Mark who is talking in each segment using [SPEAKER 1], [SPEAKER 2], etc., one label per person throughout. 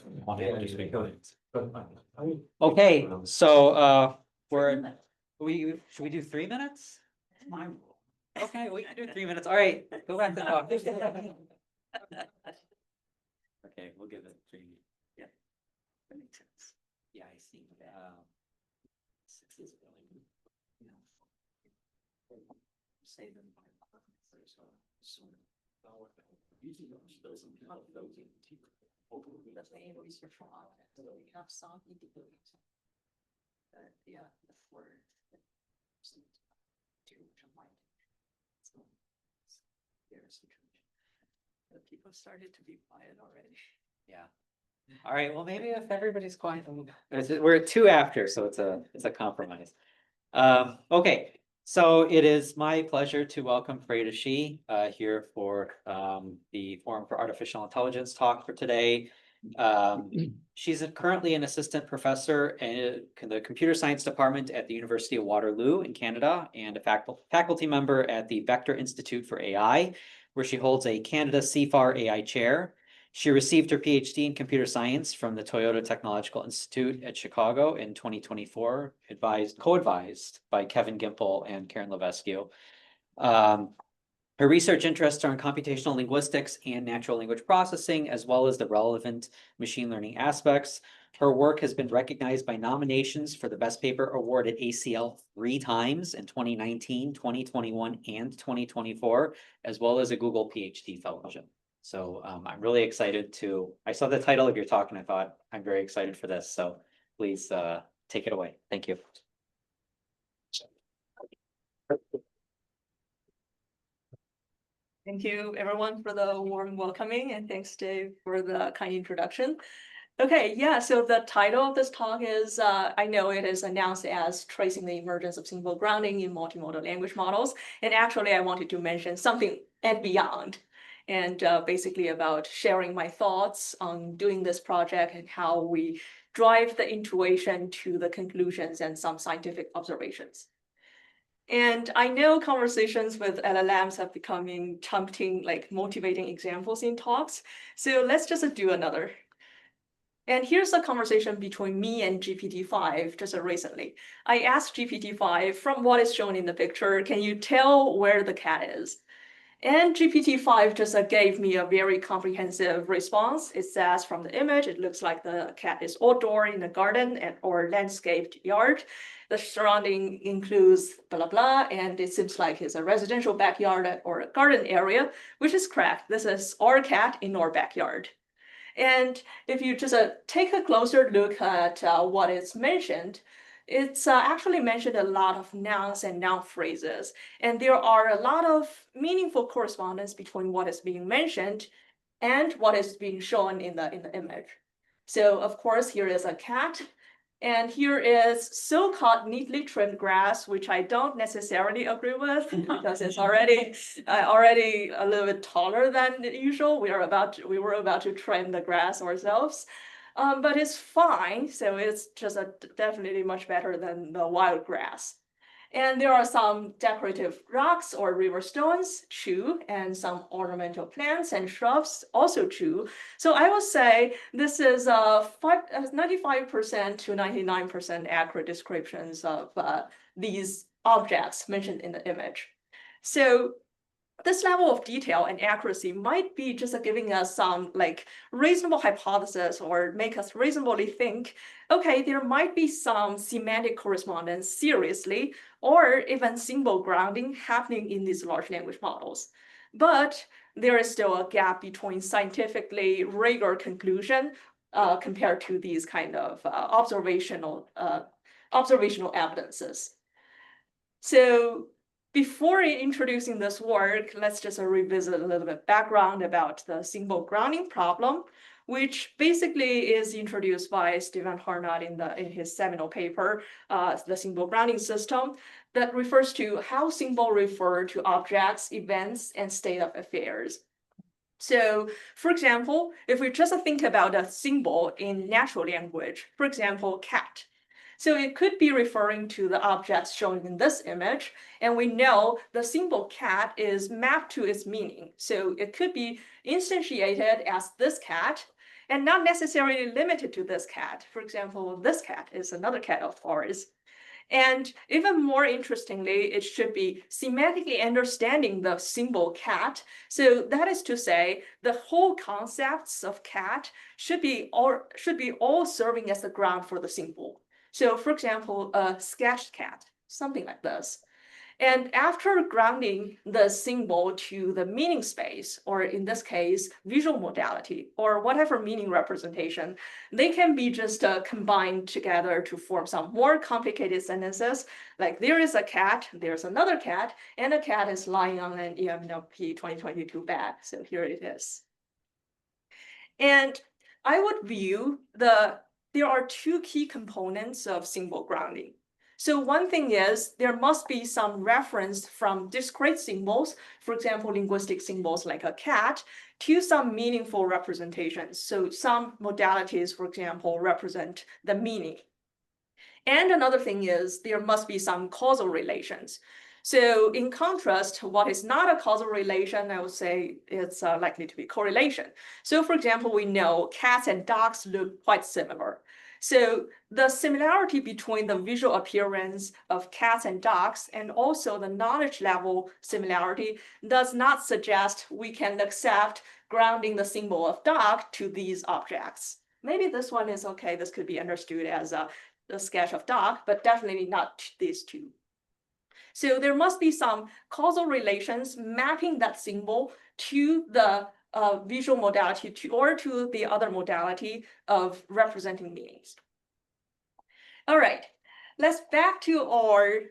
[SPEAKER 1] of wanting to speak. Okay, so should we do 3 minutes?
[SPEAKER 2] My rule.
[SPEAKER 1] Okay, we can do 3 minutes. All right, go back to talk. Okay, we'll give it 3.
[SPEAKER 2] Yeah, that makes sense.
[SPEAKER 1] Yeah, I see. 6 is really,
[SPEAKER 2] Say them by we have some individuals. Yeah, the 4 there's the people started to be quiet already.
[SPEAKER 1] yeah. All right, well, maybe if everybody's quiet, we're at 2 after, so it's a compromise. Okay, so it is my pleasure to welcome Freda Shi here for the Forum for Artificial Intelligence talk for today. She's currently an assistant professor in the computer science department at the University of Waterloo in Canada and a faculty member at the Vector Institute for AI, where she holds a Canada CFAR AI chair. She received her PhD in computer science from the Toyota Technological Institute at Chicago in 2024, co-advised by Kevin Gimple and Karen Levesque. Her research interests are in computational linguistics and natural language processing, as well as the relevant machine learning aspects. Her work has been recognized by nominations for the Best Paper Award at ACL 3 times in 2019, 2021, and 2024, as well as a Google PhD fellowship. So I'm really excited I saw the title of your talk and I thought, I'm very excited for this. So please take it away. Thank you.
[SPEAKER 2] Thank you everyone for the warm welcoming, and thanks Dave for the kind introduction. Okay, yeah, so the title of this talk is, I know it is announced as Tracing the Emergence of Symbol Grounding in Multimodal Language Models. And actually I wanted to mention something and beyond, and basically about sharing my thoughts on doing this project and how we drive the intuition to the conclusions and some scientific observations. And I know conversations with LLMs have becoming tempting, like motivating examples in talks. So let's just do another. And here's a conversation between me and GPT-5 just recently. I asked GPT-5, from what is shown in the picture, can you tell where the cat is? And GPT-5 just gave me a very comprehensive response. It says from the image, it looks like the cat is outdoor in the garden or landscaped yard. The surrounding includes blah, blah, and it seems like it's a residential backyard or a garden area, which is correct. This is our cat in our backyard. And if you just take a closer look at what is mentioned, it's actually mentioned a lot of nouns and noun phrases. And there are a lot of meaningful correspondence between what is being mentioned and what is being shown in the image. So of course, here is a cat. And here is so-called neatly trimmed grass, which I don't necessarily agree with because it's already a little bit taller than usual. We were about to trim the grass ourselves, but it's fine. So it's just definitely much better than the wild grass. And there are some decorative rocks or river stones, true, and some ornamental plants and shrubs, also true. So I would say this is 95% to 99% accurate descriptions of these objects mentioned in the image. So this level of detail and accuracy might be just giving us some like reasonable hypothesis or make us reasonably think, okay, there might be some semantic correspondence seriously, or even symbol grounding happening in these large language models. But there is still a gap between scientifically rigorous conclusion compared to these kind of observational evidences. So before introducing this work, let's just revisit a little bit background about the symbol grounding problem, which basically is introduced by Stephen Harnad in his seminal paper, The Symbol Grounding System, that refers to how symbols refer to objects, events, and state of affairs. So, for example, if we just think about a symbol in natural language, for example, cat. So it could be referring to the objects shown in this image, and we know the symbol cat is mapped to its meaning. So it could be instantiated as this cat, and not necessarily limited to this cat. For example, this cat is another cat of ours. And even more interestingly, it should be semantically understanding the symbol cat. So that is to say, the whole concepts of cat should be all serving as the ground for the symbol. So for example, a sketched cat, something like this. And after grounding the symbol to the meaning space, or in this case, visual modality, or whatever meaning representation, they can be just combined together to form some more complicated sentences, like there is a cat, there's another cat, and a cat is lying on an EMNP 2022 bag. So here it is. And I would view there are two key components of symbol grounding. So one thing is there must be some reference from discrete symbols, for example, linguistic symbols like a cat, to some meaningful representations. So some modalities, for example, represent the meaning. And another thing is there must be some causal relations. So in contrast, what is not a causal relation, I would say it's likely to be correlation. So for example, we know cats and dogs look quite similar. So the similarity between the visual appearance of cats and dogs and also the knowledge level similarity does not suggest we can accept grounding the symbol of dog to these objects. Maybe this one is okay. This could be understood as a sketch of dog, but definitely not these two. So there must be some causal relations mapping that symbol to the visual modality or to the other modality of representing meanings. All right, let's back to our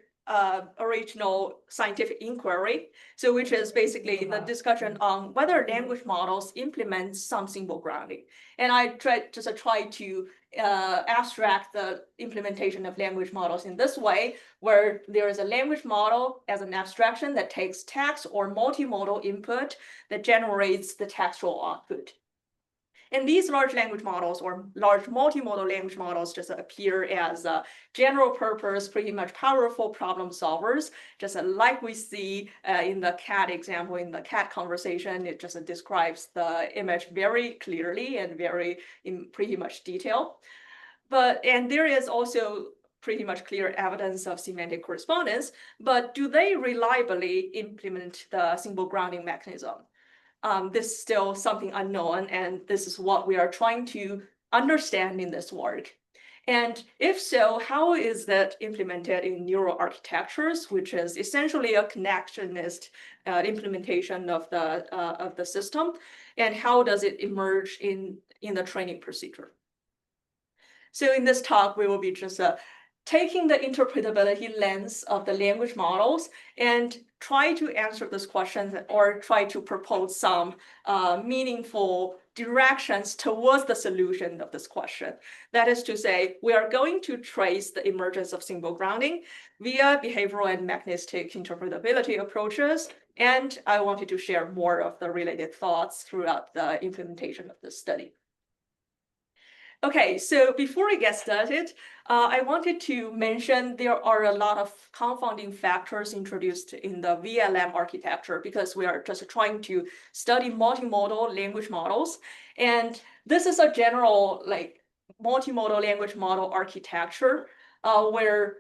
[SPEAKER 2] original scientific inquiry, so which is basically the discussion on whether language models implement some symbol grounding. And I try to abstract the implementation of language models in this way, where there is a language model as an abstraction that takes text or multimodal input that generates the textual output. And these large language models or large multimodal language models just appear as general purpose, pretty much powerful problem solvers, just like we see in the cat example, in the cat conversation. It just describes the image very clearly and in pretty much detail. And there is also pretty much clear evidence of semantic correspondence, but do they reliably implement the symbol grounding mechanism? This is still something unknown, and this is what we are trying to understand in this work. And if so, how is that implemented in neural architectures, which is essentially a connectionist implementation of the system, and how does it emerge in the training procedure? So in this talk, we will be just taking the interpretability lens of the language models and try to answer this question or try to propose some meaningful directions towards the solution of this question. That is to say, we are going to trace the emergence of symbol grounding via behavioral and mechanistic interpretability approaches. And I wanted to share more of the related thoughts throughout the implementation of this study. Okay, so before we get started, I wanted to mention there are a lot of confounding factors introduced in the VLM architecture because we are just trying to study multimodal language models. And this is a general multimodal language model architecture where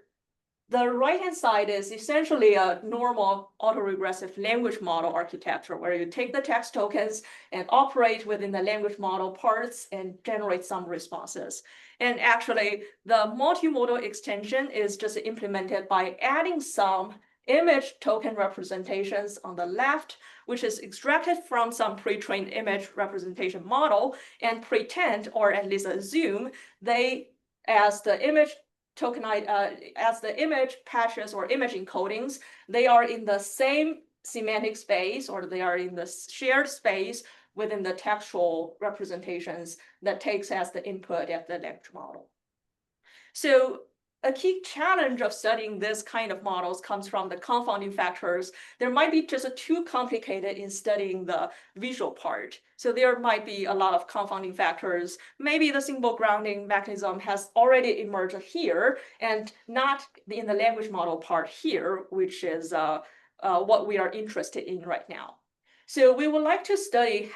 [SPEAKER 2] the right-hand side is essentially a normal autoregressive language model architecture where you take the text tokens and operate within the language model parts and generate some responses. And actually, the multimodal extension is just implemented by adding some image token representations on the left, which is extracted from some pre-trained image representation model and pretend, or at least assume, they, as the image as the image patches or image encodings, they are in the same semantic space or they are in the shared space within the textual representations that takes as the input of the language model. So a key challenge of studying this kind of models comes from the confounding factors. There might be just too complicated in studying the visual part. So there might be a lot of confounding factors. Maybe the symbol grounding mechanism has already emerged here and not in the language model part here, which is what we are interested in right now. So we would like to study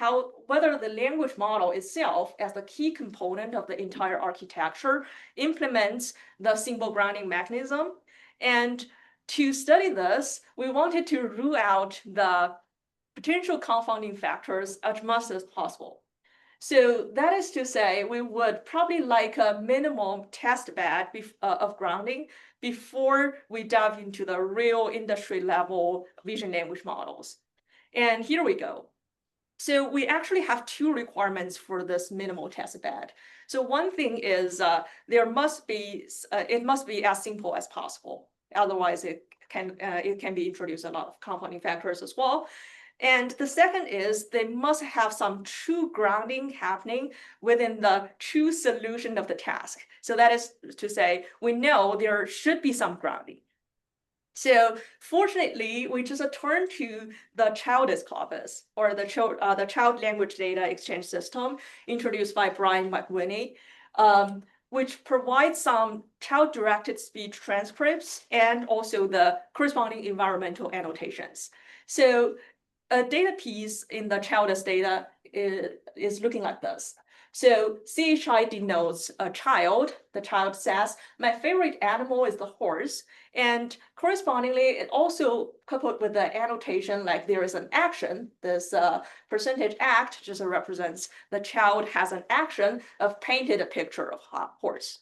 [SPEAKER 2] whether the language model itself, as the key component of the entire architecture, implements the symbol grounding mechanism. And to study this, we wanted to rule out the potential confounding factors as much as possible. So that is to say, we would probably like a minimum test bed of grounding before we dive into the real industry level vision language models. And here we go. So we actually have two requirements for this minimal test bed. So one thing is it must be as simple as possible. Otherwise, it can be introduced a lot of confounding factors as well. And the second is they must have some true grounding happening within the true solution of the task. So that is to say, we know there should be some grounding. So fortunately, we just turn to the CHILDIS corpus, or the child language data exchange system introduced by Brian McWhinney, which provides some child-directed speech transcripts and also the corresponding environmental annotations. So a data piece in the CHILDIS data is looking like this. So CHI denotes a child. The child says, my favorite animal is the horse. And correspondingly, it also coupled with the annotation like there is an action. This percentage act just represents the child has an action of painted a picture of a horse.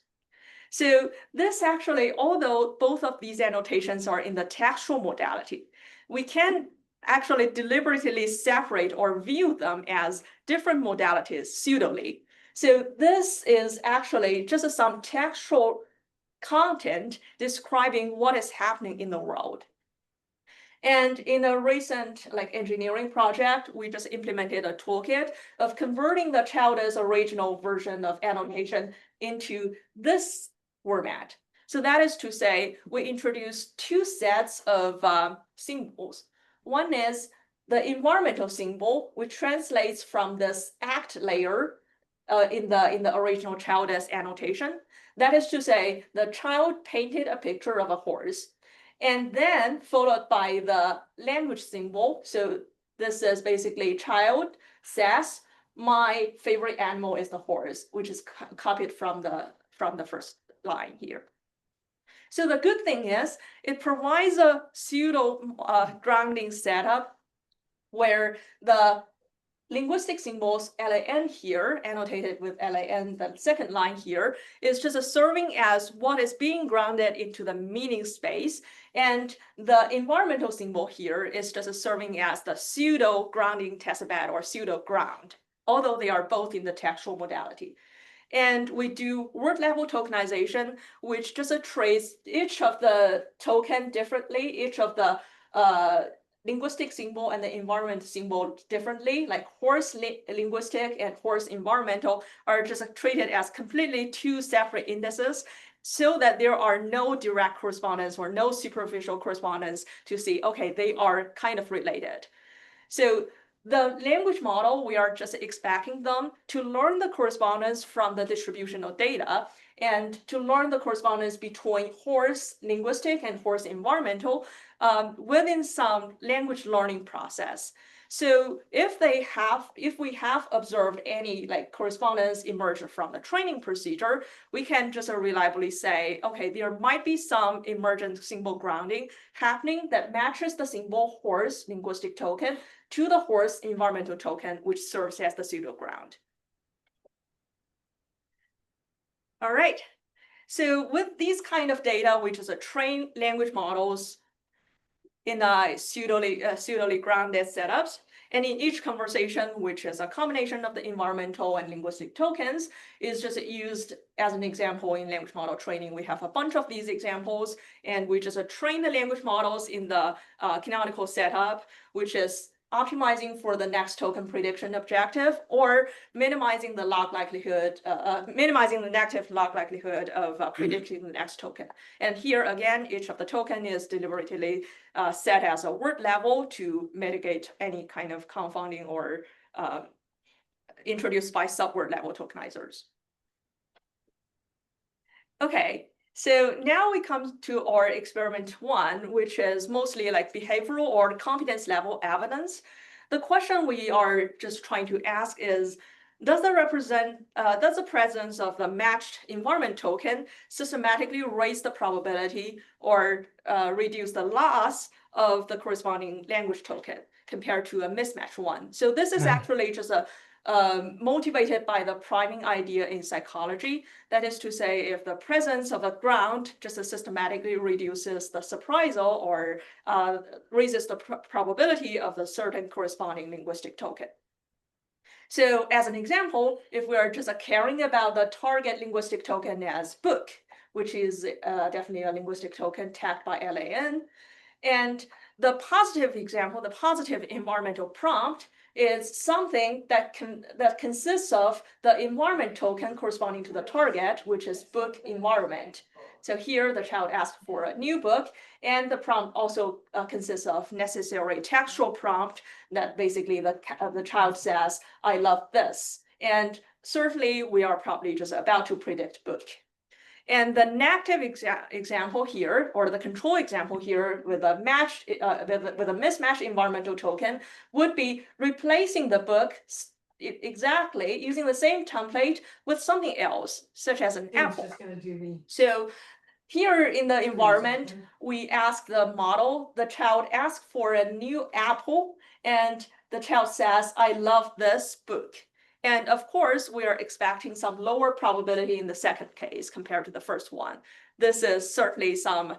[SPEAKER 2] So this actually, although both of these annotations are in the textual modality, we can actually deliberately separate or view them as different modalities pseudolly. So this is actually just some textual content describing what is happening in the world. And in a recent engineering project, we just implemented a toolkit of converting the CHILDIS original version of annotation into this format. So that is to say, we introduced two sets of symbols. One is the environmental symbol, which translates from this act layer in the original CHILDIS annotation. That is to say, the child painted a picture of a horse, and then followed by the language symbol. So this is basically child says, my favorite animal is the horse, which is copied from the first line here. So the good thing is it provides a pseudo grounding setup where the linguistic symbols LAN here, annotated with LAN, the second line here, is just serving as what is being grounded into the meaning space. And the environmental symbol here is just serving as the pseudo grounding testbed or pseudo ground, although they are both in the textual modality. And we do word level tokenization, which just treats each of the token differently, each of the linguistic symbol and the environment symbol differently, like horse linguistic and horse environmental are just treated as completely two separate indices, so that there are no direct correspondence or no superficial correspondence to see, okay, they are kind of related. So the language model, we are just expecting them to learn the correspondence from the distributional data and to learn the correspondence between horse linguistic and horse environmental within some language learning process. So if we have observed any correspondence emerge from the training procedure, we can just reliably say, okay, there might be some emergent symbol grounding happening that matches the symbol horse linguistic token to the horse environmental token, which serves as the pseudo ground. All right. So with these kind of data, which is a trained language models in a pseudo grounded setups, and in each conversation, which is a combination of the environmental and linguistic tokens, is just used as an example in language model training. We have a bunch of these examples, and we just train the language models in the canonical setup, which is optimizing for the next token prediction objective, or minimizing the log likelihood, minimizing the negative log likelihood of predicting the next token. And here again, each of the token is deliberately set as a word level to mitigate any kind of confounding or introduced by subword level tokenizers. Okay. So now we come to our experiment one, which is mostly like behavioral or competence level evidence. the question we are just trying to ask is, does the presence of the matched environment token systematically raise the probability or reduce the loss of the corresponding language token compared to a mismatched one? So this is actually just a motivated by the priming idea in psychology. That is to say, if the presence of a ground just systematically reduces the surprisal or raises the probability of the certain corresponding linguistic token. So as an example, if we are just caring about the target linguistic token as book, which is definitely a linguistic token tagged by LAN, and the positive example, the positive environmental prompt, is something that consists of the environment token corresponding to the target, which is book environment. So here the child asked for a new book, and the prompt also consists of necessary textual prompt that basically the child says, I love this. And certainly we are probably just about to predict book. And the negative example here, or the control example here with a matched, with a mismatched environmental token would be replacing the book exactly using the same template with something else, such as an apple. So here in the environment, we ask the model, the child asks for a new apple, and the child says, I love this book. And of course, we are expecting some lower probability in the second case compared to the first one. This is certainly some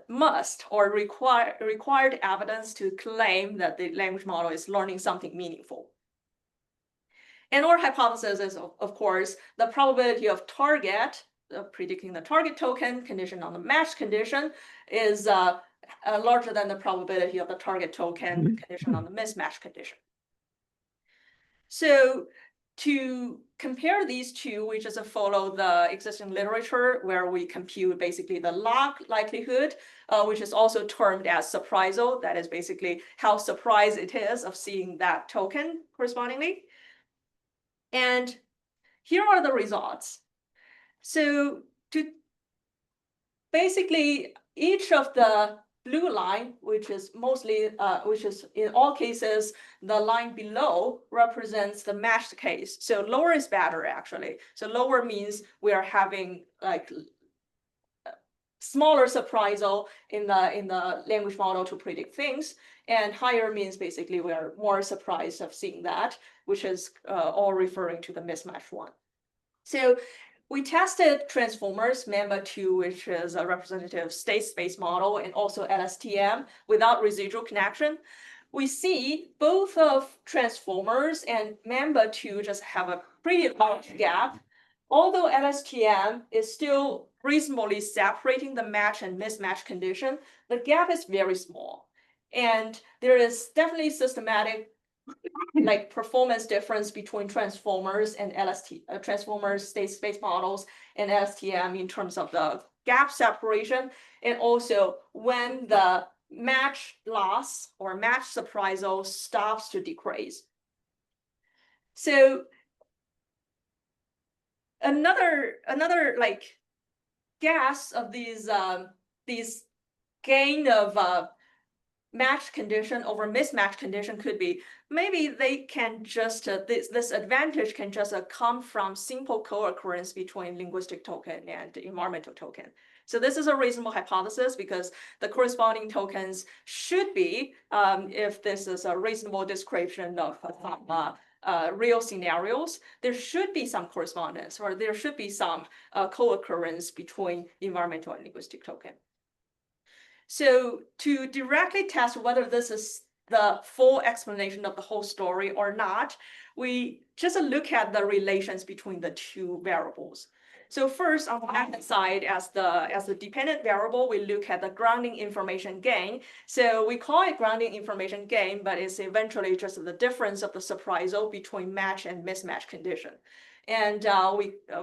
[SPEAKER 2] must or required evidence to claim that the language model is learning something meaningful. And our hypothesis is, of course, the probability of target, predicting the target token condition on the match condition is larger than the probability of the target token condition on the mismatch condition. So to compare these two, we just follow the existing literature where we compute basically the log likelihood, which is also termed as surprisal. That is basically how surprised it is of seeing that token correspondingly. And here are the results. So to basically each of the blue line, which is mostly, which is in all cases, the line below represents the matched case. So lower is better actually. So lower means we are having like smaller surprisal in the language model to predict things. And higher means basically we are more surprised of seeing that, which is all referring to the mismatched one. So we tested transformers, MEMBA2, which is a representative state space model, and also LSTM without residual connection. We see both of transformers and MEMBA2 just have a pretty large gap. Although LSTM is still reasonably separating the match and mismatch condition, the gap is very small. And there is definitely systematic like performance difference between transformers and transformers state space models and LSTM in terms of the gap separation, and also when the match loss or match surprisal stops to decrease. So another like guess of these gain of match condition over mismatch condition could be maybe they can just this advantage can just come from simple co-occurrence between linguistic token and environmental token. So this is a reasonable hypothesis because the corresponding tokens should be, if this is a reasonable description of real scenarios, there should be some correspondence or there should be some co-occurrence between environmental and linguistic token. So to directly test whether this is the full explanation of the whole story or not, we just look at the relations between the two variables. So first, on the left side, as the dependent variable, we look at the grounding information gain. So we call it grounding information gain, but it's eventually just the difference of the surprisal between match and mismatch condition. And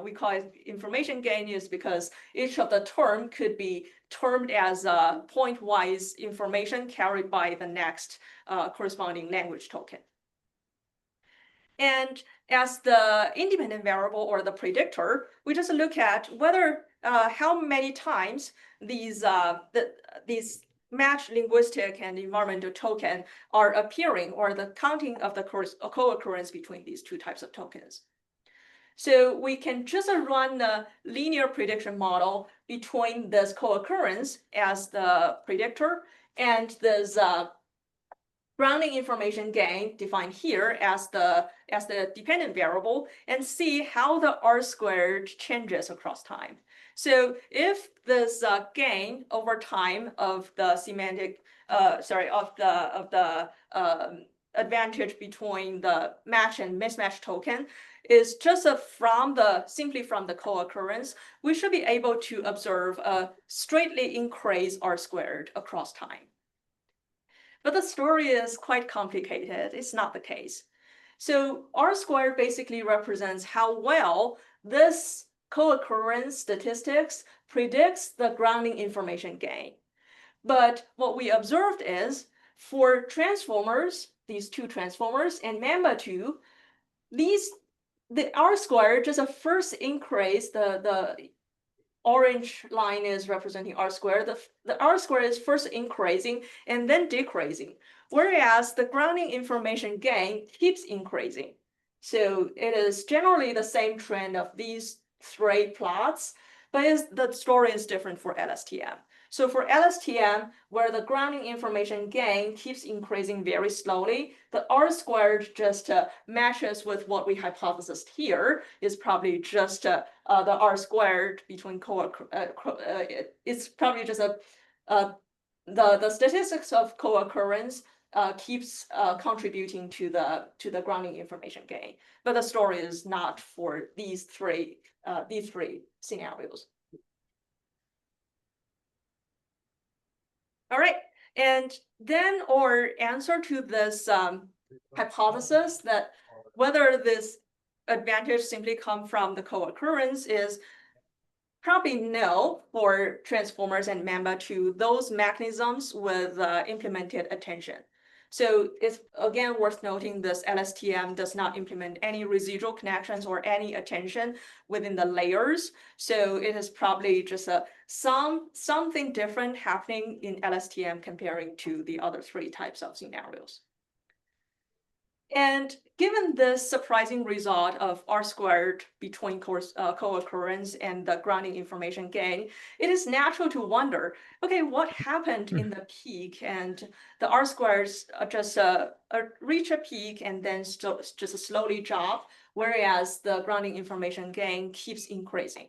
[SPEAKER 2] we call it information gain is because each of the term could be termed as point-wise information carried by the next corresponding language token. And as the independent variable or the predictor, we just look at whether how many times these match linguistic and environmental token are appearing, or the counting of the co-occurrence between these two types of tokens. So we can just run the linear prediction model between this co-occurrence as the predictor and this grounding information gain defined here as the dependent variable, and see how the R squared changes across time. So if this gain over time of the semantic, advantage between the match and mismatch token is just simply from the co-occurrence, we should be able to observe a straightly increase R squared across time. But the story is quite complicated. It's not the case. So R squared basically represents how well this co-occurrence statistics predicts the grounding information gain. But what we observed is for transformers, these two transformers and Mamba2, the R squared just first increase, the orange line is representing R squared. The R squared is first increasing and then decreasing, whereas the grounding information gain keeps increasing. So it is generally the same trend of these three plots, but the story is different for LSTM. So for LSTM, where the grounding information gain keeps increasing very slowly, the R squared just matches with what we hypothesized here is probably just the R squared between it's probably just the statistics of co-occurrence keeps contributing to the grounding information gain, but the story is not for these three scenarios. All right, and then our answer to this hypothesis that whether this advantage simply come from the co-occurrence is probably no for transformers and Mamba2, those mechanisms with implemented attention. So it's again worth noting this LSTM does not implement any residual connections or any attention within the layers. So it is probably just something different happening in LSTM comparing to the other three types of scenarios. And given this surprising result of R squared between co-occurrence and the grounding information gain, it is natural to wonder, okay, what happened in the peak? And the R squares just reach a peak and then just slowly drop, whereas the grounding information gain keeps increasing.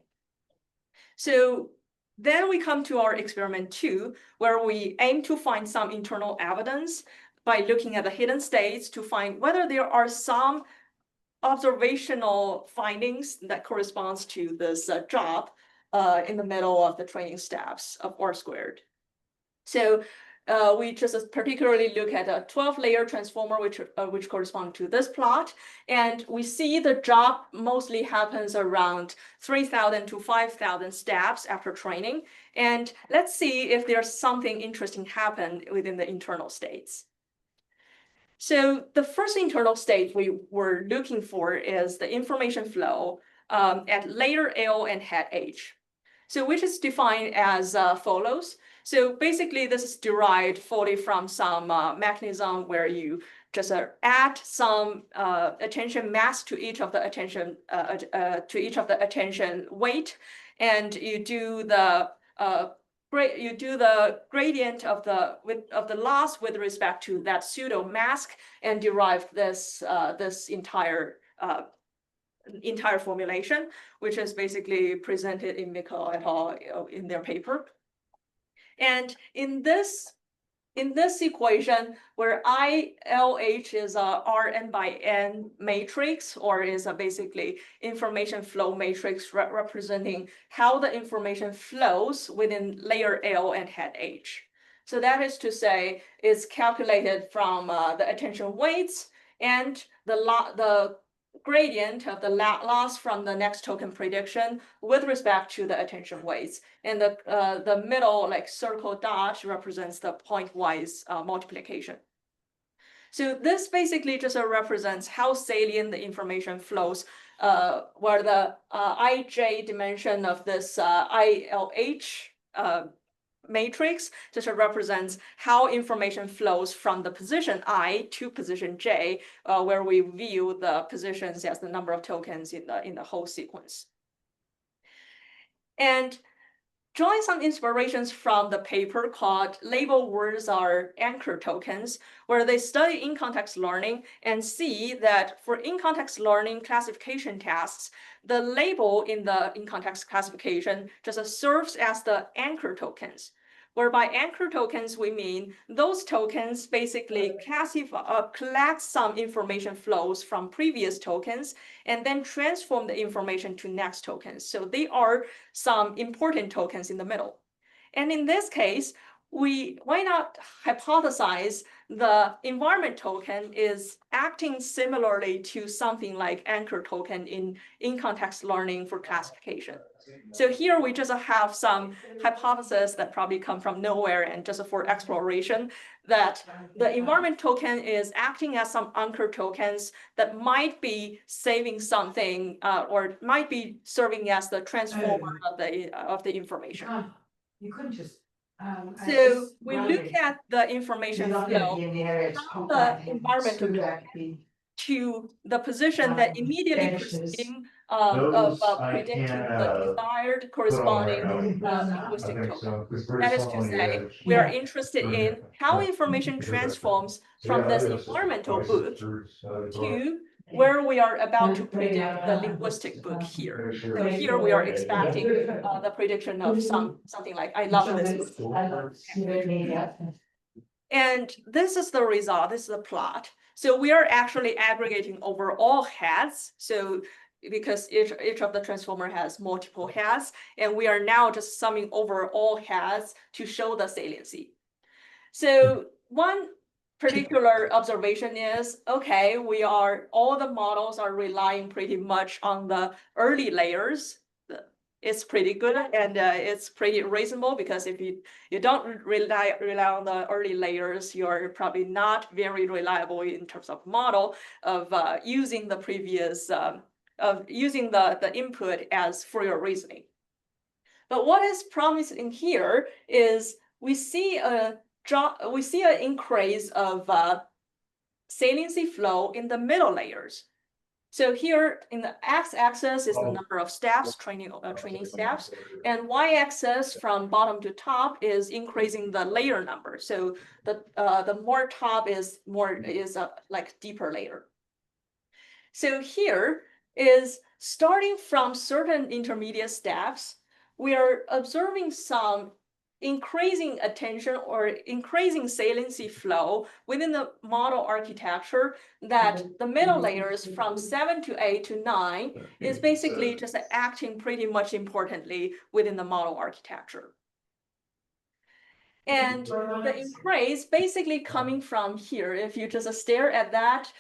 [SPEAKER 2] So then we come to our experiment 2, where we aim to find some internal evidence by looking at the hidden states to find whether there are some observational findings that corresponds to this drop in the middle of the training steps of R squared. So we just particularly look at a 12-layer transformer, which correspond to this plot. And we see the drop mostly happens around 3,000 to 5,000 steps after training. And let's see if there's something interesting happen within the internal states. So the first internal state we were looking for is the information flow at layer L and head H. So which is defined as follows. So basically this is derived fully from some mechanism where you just add some attention mass to each of the attention weight, and you do the gradient of the loss with respect to that pseudo mask and derive this entire formulation, which is basically presented in Mikkel et al. In their paper. And in this equation, where ILH is a Rn by n matrix, or is a basically information flow matrix representing how the information flows within layer L and head H. So that is to say, it's calculated from the attention weights and the gradient of the loss from the next token prediction with respect to the attention weights. And the middle circle dot represents the pointwise multiplication. So this basically just represents how salient the information flows, where the ij dimension of this ILH matrix just represents how information flows from the position I to position J, where we view the positions as the number of tokens in the whole sequence. And drawing some inspirations from the paper called Label Words Are Anchor Tokens, where they study in-context learning and see that for in-context learning classification tasks, the label in the in-context classification just serves as the anchor tokens. Whereby anchor tokens, we mean those tokens basically collect some information flows from previous tokens and then transform the information to next tokens. So they are some important tokens in the middle. And in this case, why not hypothesize the environment token is acting similarly to something like anchor token in context learning for classification. So here we just have some hypotheses that probably come from nowhere and just for exploration, that the environment token is acting as some anchor tokens that might be saving something or might be serving as the transformer of the information.
[SPEAKER 3] You couldn't just.
[SPEAKER 2] So we look at the information flow from the environmental token to the position that immediately preceding predicting the desired corresponding linguistic token. That is to say, we are interested in how information transforms from this environmental book to where we are about to predict the linguistic book here. So here we are expecting the prediction of something like, I love this book. And this is the result, this is the plot. So we are actually aggregating over all heads. So because each of the transformer has multiple heads, and we are now just summing over all heads to show the saliency. So one particular observation is, okay, all the models are relying pretty much on the early layers. It's pretty good and it's pretty reasonable, because if you don't rely on the early layers, you're probably not very reliable in terms of model of using the previous using the input as for your reasoning. But what is promising here is we see an increase of saliency flow in the middle layers. So here in the x-axis is the number of steps, training steps, and y-axis from bottom to top is increasing the layer number. So the more top is like deeper layer. So here is starting from certain intermediate steps, we are observing some increasing attention or increasing saliency flow within the model architecture, that the middle layers from 7 to 8 to 9 is basically just acting pretty much importantly within the model architecture. And the increase basically coming from here, if you just stare at that,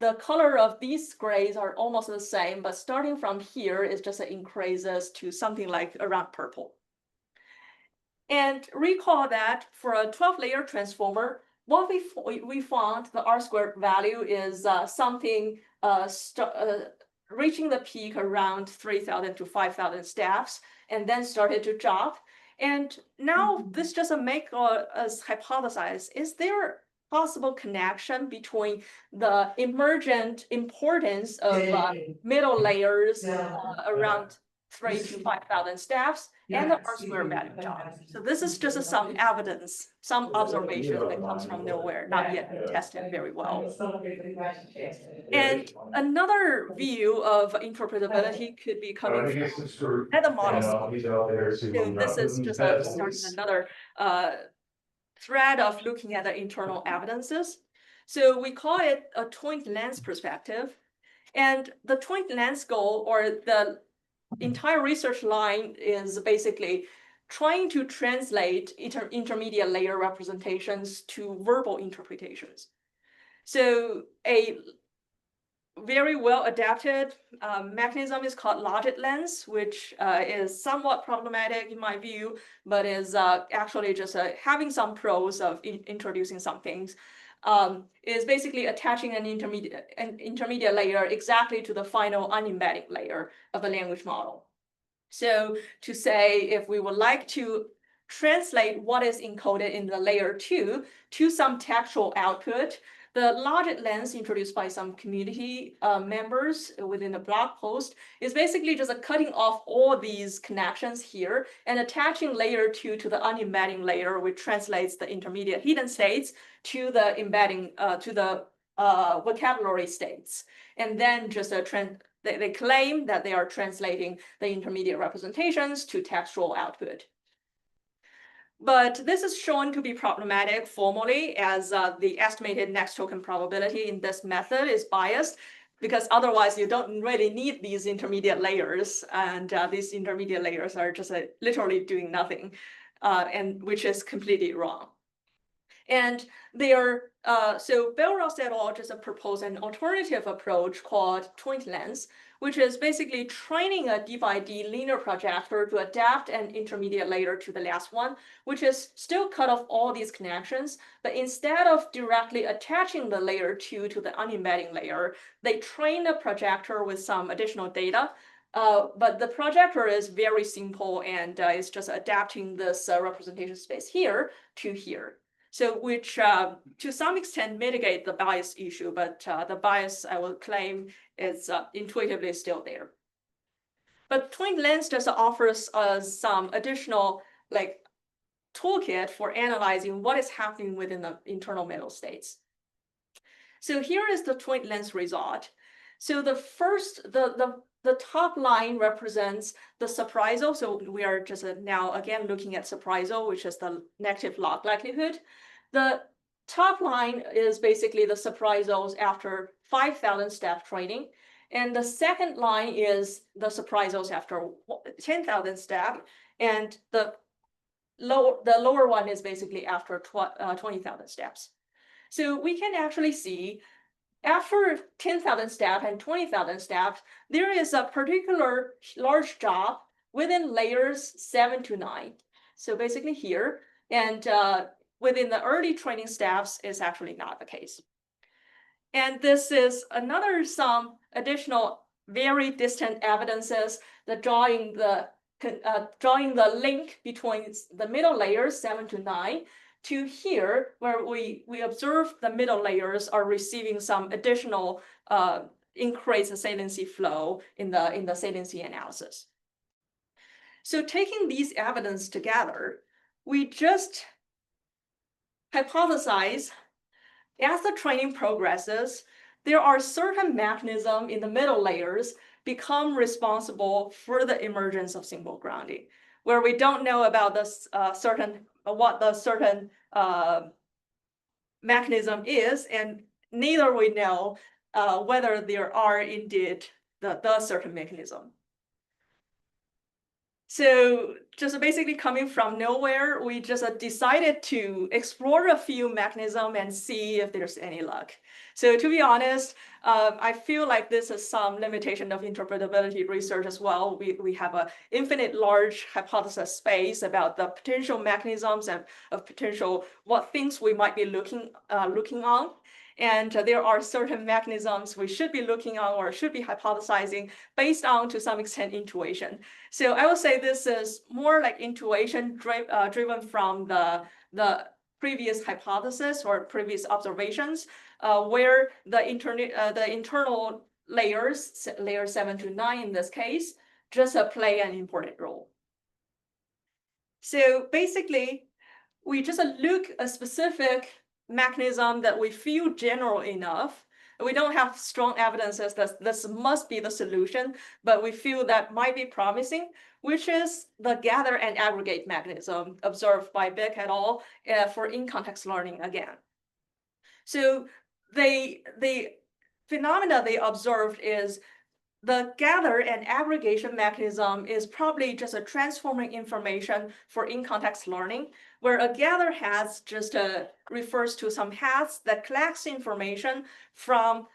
[SPEAKER 2] the color of these grays are almost the same, but starting from here is just increases to something like around purple. And recall that for a 12-layer transformer, what we found the R-squared value is something reaching the peak around 3,000 to 5,000 steps, and then started to drop. And now this just make us hypothesize, is there possible connection between the emergent importance of middle layers around 3,000 to 5,000 steps and the R-squared value drop? So this is just some evidence, some observation that comes from nowhere, not yet tested very well. And another view of interpretability could be coming from meta models. So this is just starting another thread of looking at the internal evidences. So we call it a twinned lens perspective. And the twinned lens goal, or the entire research line, is basically trying to translate intermediate layer representations to verbal interpretations. So a very well adapted mechanism is called logic lens, which is somewhat problematic in my view, but is actually just having some pros of introducing some things. Is basically attaching an intermediate layer exactly to the final unembedding layer of the language model. So to say, if we would like to translate what is encoded in the layer 2 to some textual output. The logic lens introduced by some community members within the blog post is basically just a cutting off all these connections here and attaching layer 2 to the unembedding layer, which translates the intermediate hidden states to the embedding to the vocabulary states. And then just they claim that they are translating the intermediate representations to textual output. But this is shown to be problematic formally, as the estimated next token probability in this method is biased, because otherwise you don't really need these intermediate layers, and these intermediate layers are just literally doing nothing, and which is completely wrong. And they are, so Belros et al. Just proposed an alternative approach called twin lens, which is basically training a D by D linear projector to adapt an intermediate layer to the last one, which is still cut off all these connections. But instead of directly attaching the layer 2 to the unembedding layer, they train the projector with some additional data. But the projector is very simple and is just adapting this representation space here to here. So which to some extent mitigate the bias issue, but the bias I will claim is intuitively still there. But twin lens just offers us some additional toolkit for analyzing what is happening within the internal middle states. So here is the twin lens result. So the first, the top line represents the surprisal. So we are just now again looking at surprisal, which is the negative log likelihood. The top line is basically the surprisals after 5,000 step training. And the second line is the surprisals after 10,000 step. And the lower one is basically after 20,000 steps. So we can actually see after 10,000 steps and 20,000 steps, there is a particular large drop within layers 7 to 9. So basically here, and within the early training steps is actually not the case. And this is some additional very distant evidences that drawing the link between the middle layers 7 to 9 to here, where we observe the middle layers are receiving some additional increased saliency flow in the saliency analysis. So taking these evidence together, we just hypothesize as the training progresses, there are certain mechanisms in the middle layers become responsible for the emergence of symbol grounding, where we don't know about this what the certain mechanism is, and neither we know whether there are indeed the certain mechanism. So just basically coming from nowhere, we just decided to explore a few mechanisms and see if there's any luck. So to be honest, I feel like this is some limitation of interpretability research as well. We have an infinite large hypothesis space about the potential mechanisms and of potential what things we might be looking on. And there are certain mechanisms we should be looking on or should be hypothesizing based on, to some extent, intuition. So I would say this is more like intuition driven from the previous hypothesis or previous observations, where the internal layers, layer 7 to 9 in this case, just play an important role. So basically, we just look a specific mechanism that we feel general enough. We don't have strong evidences that this must be the solution, but we feel that might be promising, which is the gather and aggregate mechanism observed by Beck et al. For in-context learning again. So the phenomena they observed is the gather and aggregation mechanism is probably just a transforming information for in-context learning, where a gather has just refers to some hats that collects information from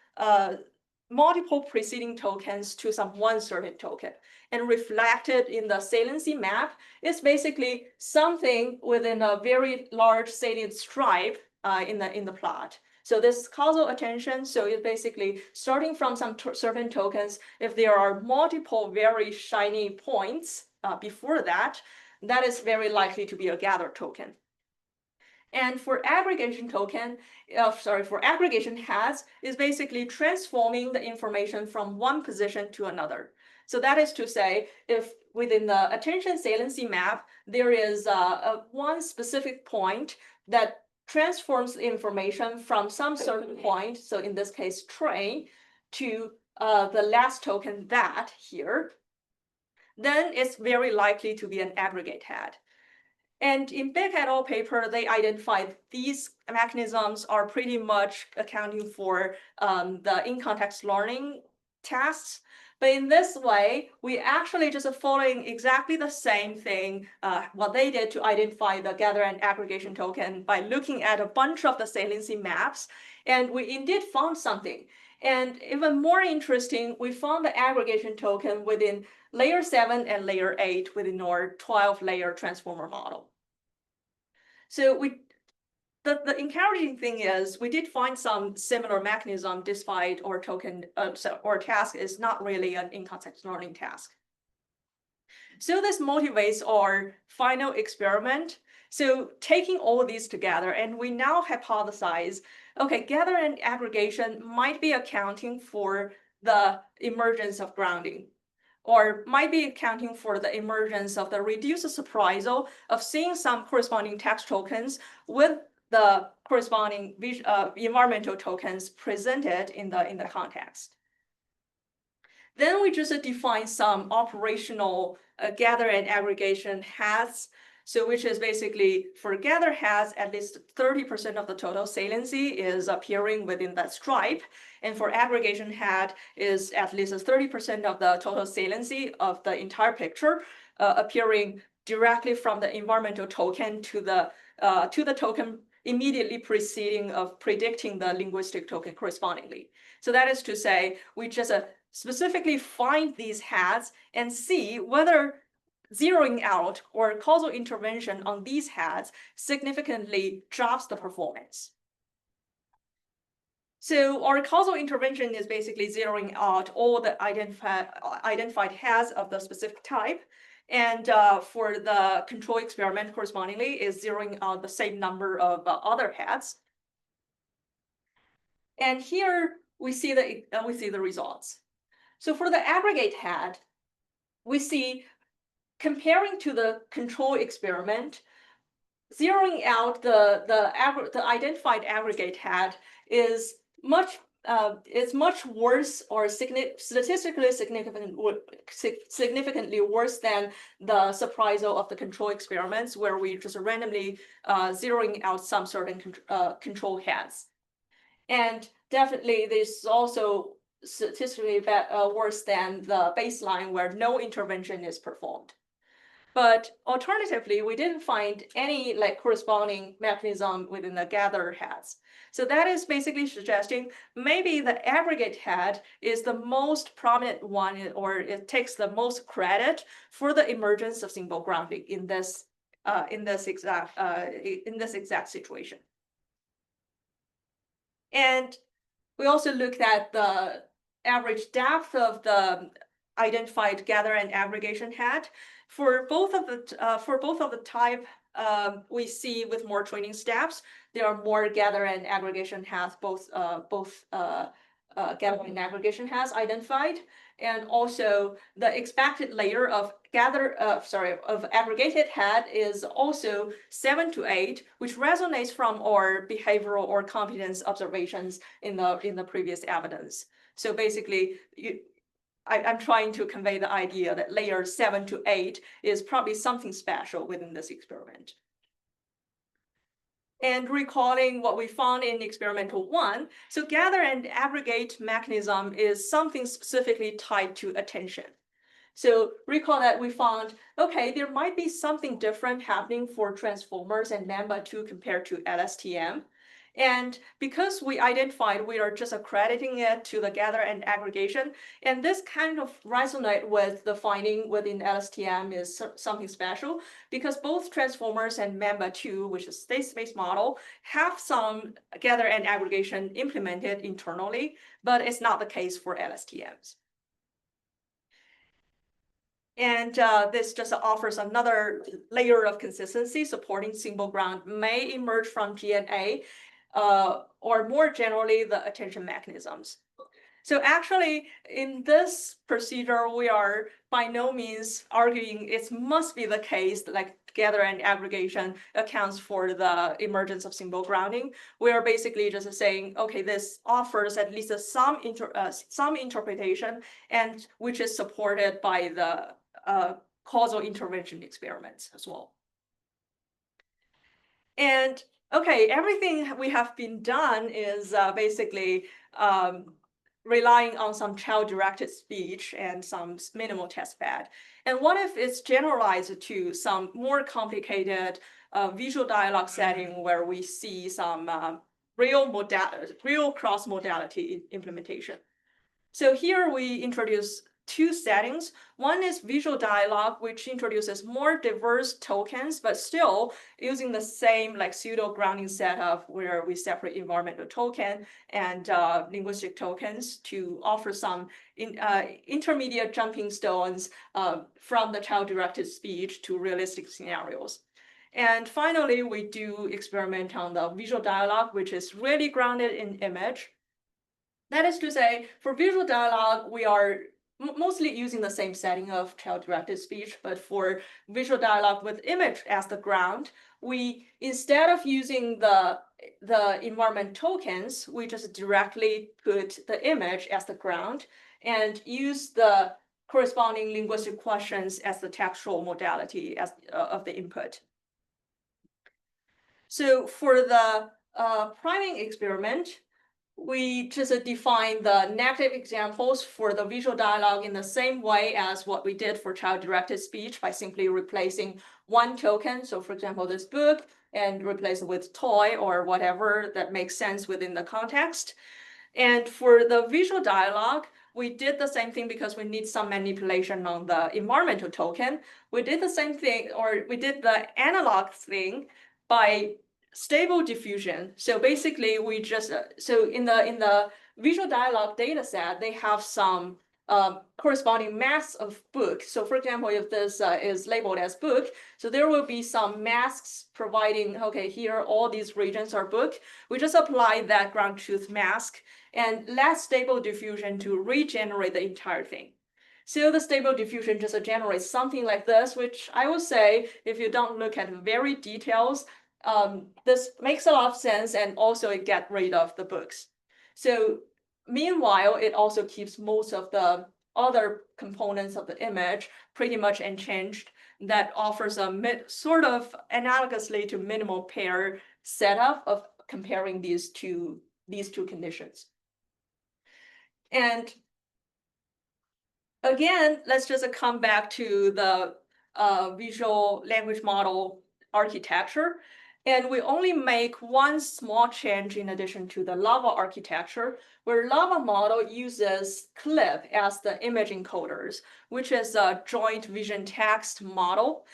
[SPEAKER 2] multiple preceding tokens to some one certain token. And reflected in the saliency map is basically something within a very large salient stripe in the plot. So this causal attention, so it's basically starting from some certain tokens, if there are multiple very shiny points before that, that is very likely to be a gather token. And for aggregation token, for aggregation has is basically transforming the information from one position to another. So that is to say, if within the attention saliency map, there is one specific point that transforms the information from some certain point, so in this case, train, to the last token that here, then it's very likely to be an aggregate head. And in Beck et al. Paper, they identified these mechanisms are pretty much accounting for the in-context learning tasks. But in this way, we actually just following exactly the same thing, what they did to identify the gather and aggregation token by looking at a bunch of the saliency maps. And we indeed found something. And even more interesting, we found the aggregation token within layer 7 and layer 8 within our 12-layer transformer model. So the encouraging thing is we did find some similar mechanism despite our token, our task is not really an in-context learning task. So this motivates our final experiment. So taking all of these together, and we now hypothesize, okay, gather and aggregation might be accounting for the emergence of grounding, or might be accounting for the emergence of the reduced surprisal of seeing some corresponding text tokens with the corresponding environmental tokens presented in the context. Then we just define some operational gather and aggregation has, so which is basically for gather has at least 30% of the total saliency is appearing within that stripe. And for aggregation hat is at least 30% of the total saliency of the entire picture appearing directly from the environmental token to the token immediately preceding of predicting the linguistic token correspondingly. So that is to say, we just specifically find these hats and see whether zeroing out or causal intervention on these hats significantly drops the performance. So our causal intervention is basically zeroing out all the identified hats of the specific type. And for the control experiment correspondingly is zeroing out the same number of other hats. And here we see the results. So for the aggregate hat, we see comparing to the control experiment, zeroing out the identified aggregate hat is much worse or statistically significantly worse than the surprisal of the control experiments, where we just randomly zeroing out some certain control hats. And definitely this is also statistically worse than the baseline where no intervention is performed. But alternatively, we didn't find any corresponding mechanism within the gather hats. So that is basically suggesting maybe the aggregate hat is the most prominent one, or it takes the most credit for the emergence of symbol grounding in this exact situation. And we also looked at the average depth of the identified gather and aggregation hat. For both of the type we see with more training steps, there are more gather and aggregation hats, both gather and aggregation has identified, and also the expected layer of aggregated hat is also 7 to 8, which resonates from our behavioral or competence observations in the previous evidence. So basically, I'm trying to convey the idea that layer 7 to 8 is probably something special within this experiment. And recalling what we found in experimental 1, so gather and aggregate mechanism is something specifically tied to attention. So recall that we found, okay, there might be something different happening for transformers and Mamba2 compared to LSTM. And because we identified, we are just accrediting it to the gather and aggregation. And this kind of resonate with the finding within LSTM is something special, because both transformers and Mamba2, which is state space model, have some gather and aggregation implemented internally, but it's not the case for LSTMs. And this just offers another layer of consistency supporting symbol ground may emerge from GNA, or more generally, the attention mechanisms. So actually, in this procedure, we are by no means arguing it must be the case like gather and aggregation accounts for the emergence of symbol grounding. We are basically just saying, okay, this offers at least some interpretation, and which is supported by the causal intervention experiments as well. And okay, everything we have been done is basically relying on some child-directed speech and some minimal test bed. And what if it's generalized to some more complicated visual dialogue setting where we see some real cross-modality implementation? So here we introduce two settings. One is visual dialogue, which introduces more diverse tokens, but still using the same like pseudo grounding setup where we separate environmental token and linguistic tokens to offer some intermediate jumping stones from the child-directed speech to realistic scenarios. And finally, we do experiment on the visual dialogue, which is really grounded in image. That is to say, for visual dialogue, we are mostly using the same setting of child-directed speech, but for visual dialogue with image as the ground, we, instead of using the environment tokens, we just directly put the image as the ground and use the corresponding linguistic questions as the textual modality as of the input. So for the priming experiment, we just define the negative examples for the visual dialogue in the same way as what we did for child-directed speech by simply replacing one token. So for example, this book, and replace it with toy or whatever that makes sense within the context. And for the visual dialogue, we did the same thing because we need some manipulation on the environmental token. We did the same thing, or we did the analog thing by stable diffusion. So basically, we just so in the visual dialogue data set, they have some corresponding masks of book. So for example, if this is labeled as book, so there will be some masks providing, okay, here all these regions are book. We just apply that ground truth mask and let stable diffusion to regenerate the entire thing. So the stable diffusion just generates something like this, which I will say, if you don't look at very details, this makes a lot of sense, and also it gets rid of the books. So meanwhile, it also keeps most of the other components of the image pretty much unchanged. That offers a sort of analogously to minimal pair setup of comparing these two conditions. And again, let's just come back to the visual language model architecture. And we only make one small change in addition to the LLaVA architecture, where LLaVA model uses CLIP as the image encoders, which is a joint vision text model.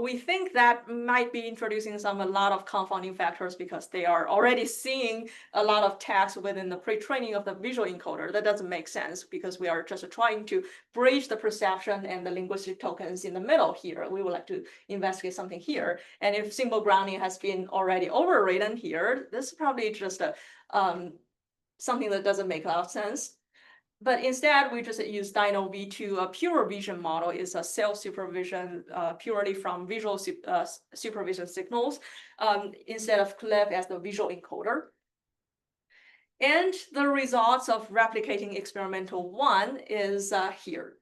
[SPEAKER 2] We think that might be introducing a lot of confounding factors because they are already seeing a lot of text within the pre-training of the visual encoder. That doesn't make sense because we are just trying to bridge the perception and the linguistic tokens in the middle here. We would like to investigate something here. And if symbol grounding has been already overridden here, this is probably just something that doesn't make a lot of sense. But instead, we just use Dino V2, a pure vision model, is a self-supervision purely from visual supervision signals, instead of CLIP as the visual encoder. And the results of replicating experimental 1 is here.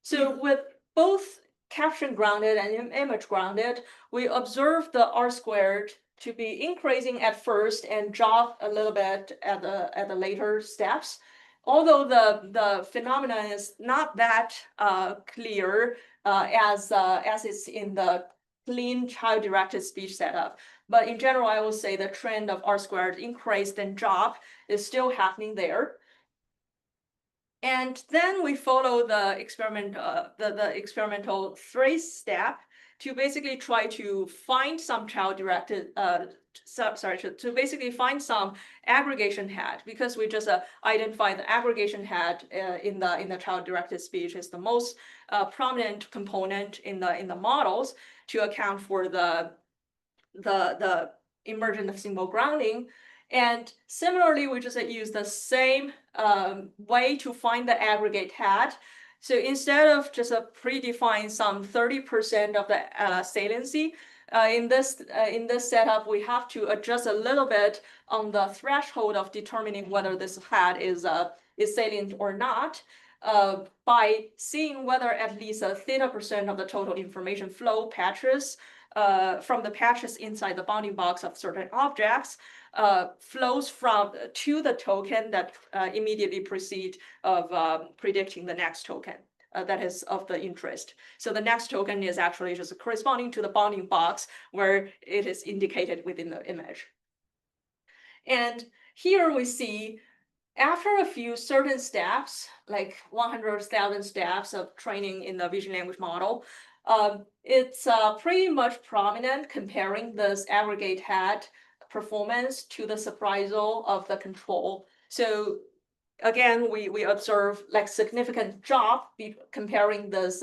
[SPEAKER 2] So with both caption grounded and image grounded, we observe the R² to be increasing at first and drop a little bit at the later steps. Although the phenomenon is not that clear as it's in the clean child-directed speech setup. But in general, I will say the trend of R² increase then drop is still happening there. And then we follow the experiment, the experimental 3 step to basically try to find some child-directed, to basically find some aggregation head, because we just identify the aggregation head in the child-directed speech is the most prominent component in the models to account for the emergence of symbol grounding. And similarly, we just use the same way to find the aggregate hat. So instead of just predefine some 30% of the saliency, in this setup, we have to adjust a little bit on the threshold of determining whether this hat is salient or not, by seeing whether at least a θ% of the total information flow patches from the patches inside the bounding box of certain objects flows to the token that immediately precede of predicting the next token that is of the interest. So the next token is actually just corresponding to the bounding box where it is indicated within the image. And here we see after a few certain steps, like 100,000 steps of training in the vision language model, it's pretty much prominent comparing this aggregate hat performance to the surprisal of the control. So again, we observe like significant drop comparing this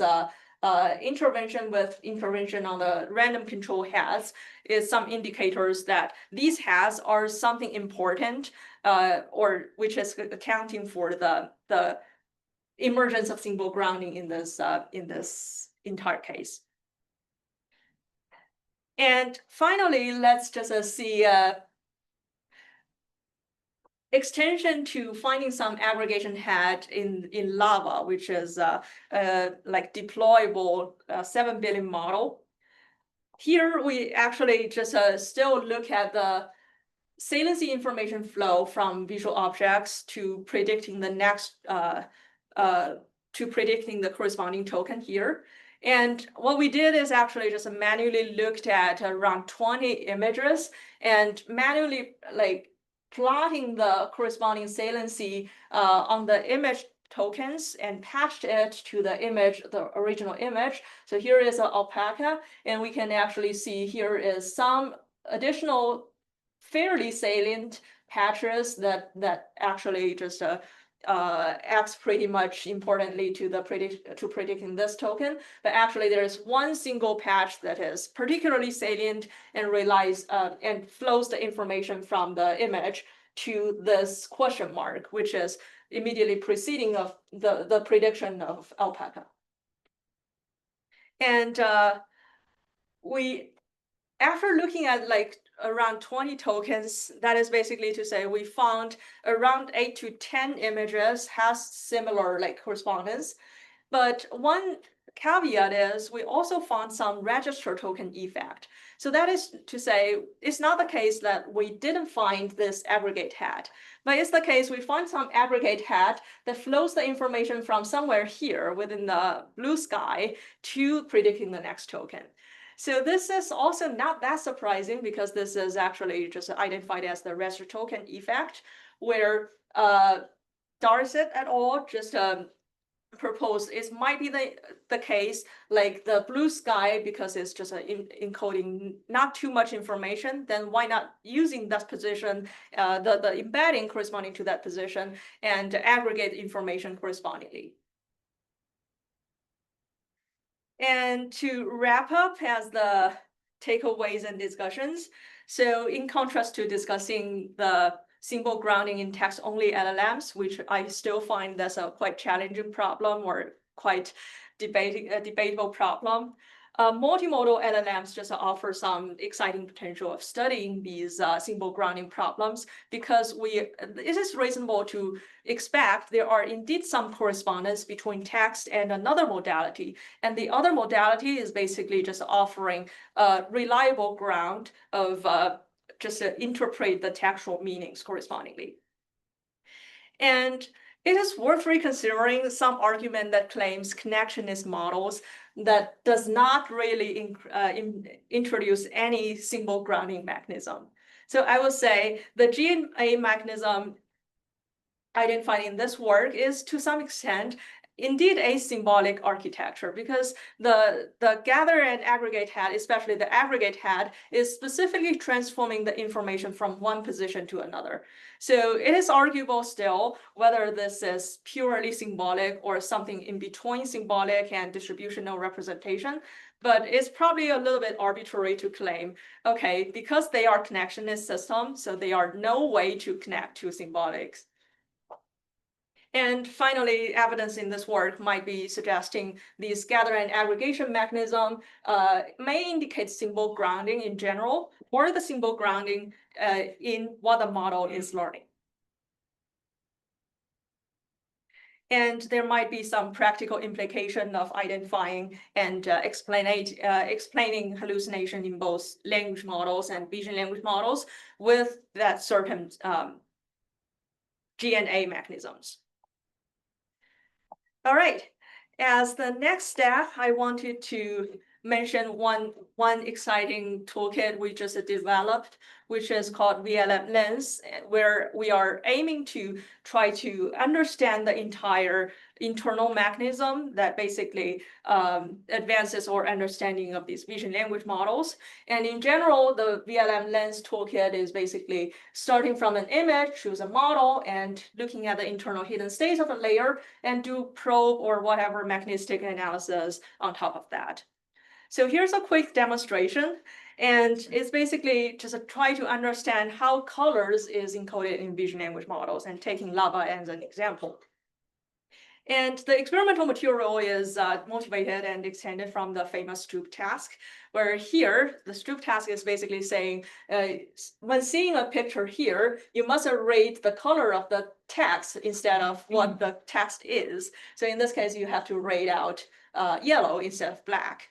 [SPEAKER 2] intervention with intervention on the random control hats is some indicators that these hats are something important, or which is accounting for the emergence of symbol grounding in this entire case. And finally, let's just see extension to finding some aggregation hat in lava, which is like deployable 7 billion model. Here we actually just still look at the saliency information flow from visual objects to predicting the next to predicting the corresponding token here. And what we did is actually just manually looked at around 20 images and manually like plotting the corresponding saliency on the image tokens and patched it to the image, the original image. So here is an alpaca, and we can actually see here is some additional fairly salient patches that actually just acts pretty much importantly to the predicting this token. But actually there is one single patch that is particularly salient and relies and flows the information from the image to this question mark, which is immediately preceding of the prediction of alpaca. And after looking at like around 20 tokens, that is basically to say we found around 8 to 10 images has similar like correspondence. But one caveat is we also found some register token effect. So that is to say, it's not the case that we didn't find this aggregate hat, but it's the case we find some aggregate hat that flows the information from somewhere here within the blue sky to predicting the next token. So this is also not that surprising because this is actually just identified as the register token effect, where Darcy et al. Just proposed it might be the case like the blue sky, because it's just encoding not too much information, then why not using that position, the embedding corresponding to that position and aggregate information correspondingly. And to wrap up as the takeaways and discussions, so in contrast to discussing the symbol grounding in text-only LLMs, which I still find that's a quite challenging problem or quite debatable problem, multimodal LLMs just offer some exciting potential of studying these symbol grounding problems, because it is reasonable to expect there are indeed some correspondence between text and another modality. And the other modality is basically just offering a reliable ground of just interpret the textual meanings correspondingly. And it is worth reconsidering some argument that claims connectionist models that does not really introduce any symbol grounding mechanism. So I will say the GNA mechanism identified in this work is to some extent indeed a symbolic architecture, because the gather and aggregate head, especially the aggregate head, is specifically transforming the information from one position to another. So it is arguable still whether this is purely symbolic or something in between symbolic and distributional representation, but it's probably a little bit arbitrary to claim, okay, because they are connectionist systems, so they are no way to connect to symbolics. And finally, evidence in this work might be suggesting these gather and aggregation mechanism may indicate symbol grounding in general, or the symbol grounding in what the model is learning. And there might be some practical implication of identifying and explaining hallucination in both language models and vision language models with that certain G&A mechanisms. All right, as the next step, I wanted to mention one exciting toolkit we just developed, which is called VLM Lens, where we are aiming to try to understand the entire internal mechanism that basically advances our understanding of these vision language models. And in general, the VLM Lens toolkit is basically starting from an image, choose a model, and looking at the internal hidden states of a layer, and do probe or whatever mechanistic analysis on top of that. So here's a quick demonstration, and it's basically just try to understand how colors is encoded in vision language models, and taking lava as an example. And the experimental material is motivated and extended from the famous Stroop task, where here, the Stroop task is basically saying, when seeing a picture here, you must rate the color of the text instead of what the text is. So in this case, you have to rate out yellow instead of black.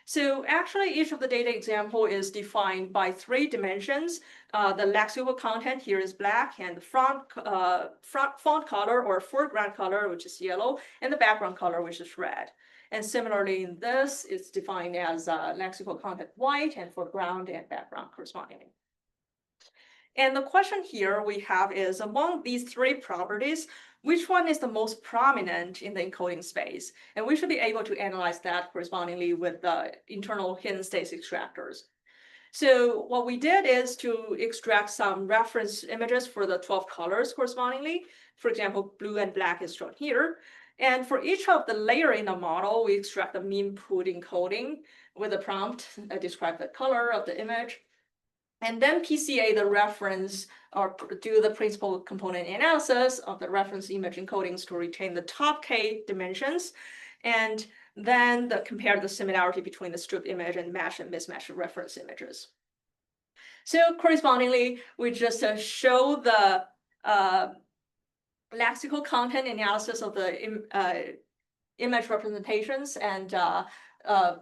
[SPEAKER 2] So actually, each of the data example is defined by 3 dimensions. The lexical content here is black, and the font color or foreground color, which is yellow, and the background color, which is red. And similarly in this, it's defined as lexical content white, and foreground and background correspondingly. And the question here we have is, among these 3 properties, which one is the most prominent in the encoding space? And we should be able to analyze that correspondingly with the internal hidden states extractors. So what we did is to extract some reference images for the 12 colors correspondingly. For example, blue and black is shown here. And for each of the layer in the model, we extract the mean put encoding with a prompt that describes the color of the image. And then PCA the reference, or do the principal component analysis of the reference image encodings to retain the top K dimensions, and then compare the similarity between the Stroop image and match and mismatch reference images. So correspondingly, we just show the lexical content analysis of the image representations and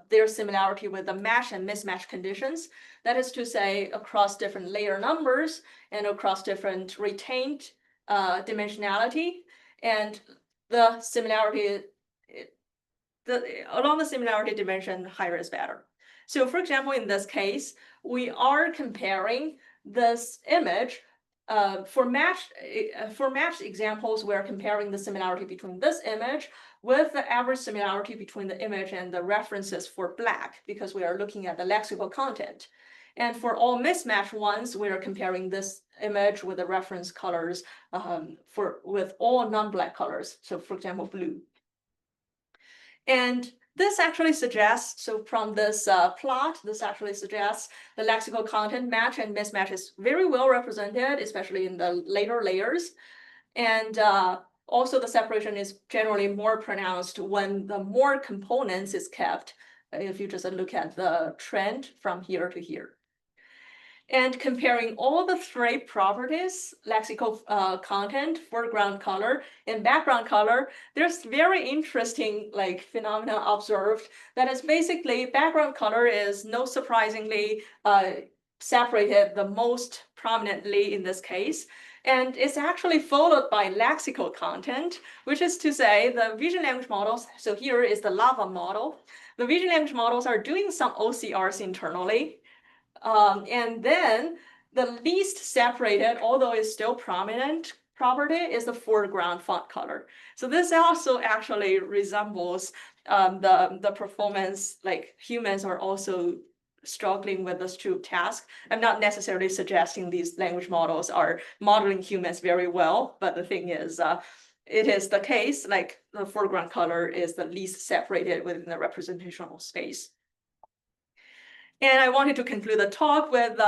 [SPEAKER 2] their similarity with the match and mismatch conditions. That is to say, across different layer numbers and across different retained dimensionality, and the similarity, along the similarity dimension, higher is better. So for example, in this case, we are comparing this image for matched examples. We're comparing the similarity between this image with the average similarity between the image and the references for black, because we are looking at the lexical content. And for all mismatched ones, we are comparing this image with the reference colors with all non-black colors. So for example, blue. And this actually suggests, so from this plot, this actually suggests the lexical content match and mismatch is very well represented, especially in the later layers. And also the separation is generally more pronounced when the more components is kept, if you just look at the trend from here to here. And comparing all the 3 properties, lexical content, foreground color, and background color, there's very interesting phenomena observed. That is basically background color is, no surprisingly, separated the most prominently in this case. And it's actually followed by lexical content, which is to say the vision language models. So here is the lava model. The vision language models are doing some OCRs internally. And then the least separated, although it's still prominent, property is the foreground font color. So this also actually resembles the performance, like humans are also struggling with this true task. I'm not necessarily suggesting these language models are modeling humans very well, but the thing is, it is the case, like the foreground color is the least separated within the representational space. And I wanted to conclude the talk with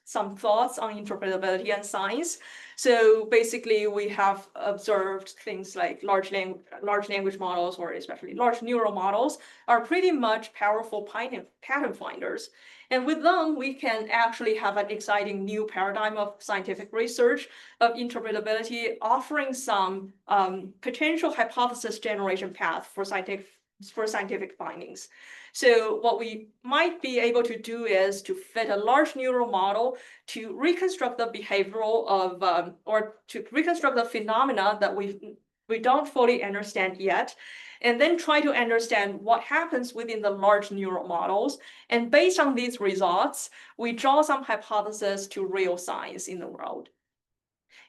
[SPEAKER 2] some thoughts on interpretability and science. So basically, we have observed things like large language models, or especially large neural models, are pretty much powerful pattern finders. And with them, we can actually have an exciting new paradigm of scientific research, of interpretability, offering some potential hypothesis generation path for scientific findings. So what we might be able to do is to fit a large neural model to reconstruct the behavioral of, or to reconstruct the phenomena that we don't fully understand yet, and then try to understand what happens within the large neural models. And based on these results, we draw some hypotheses to real science in the world.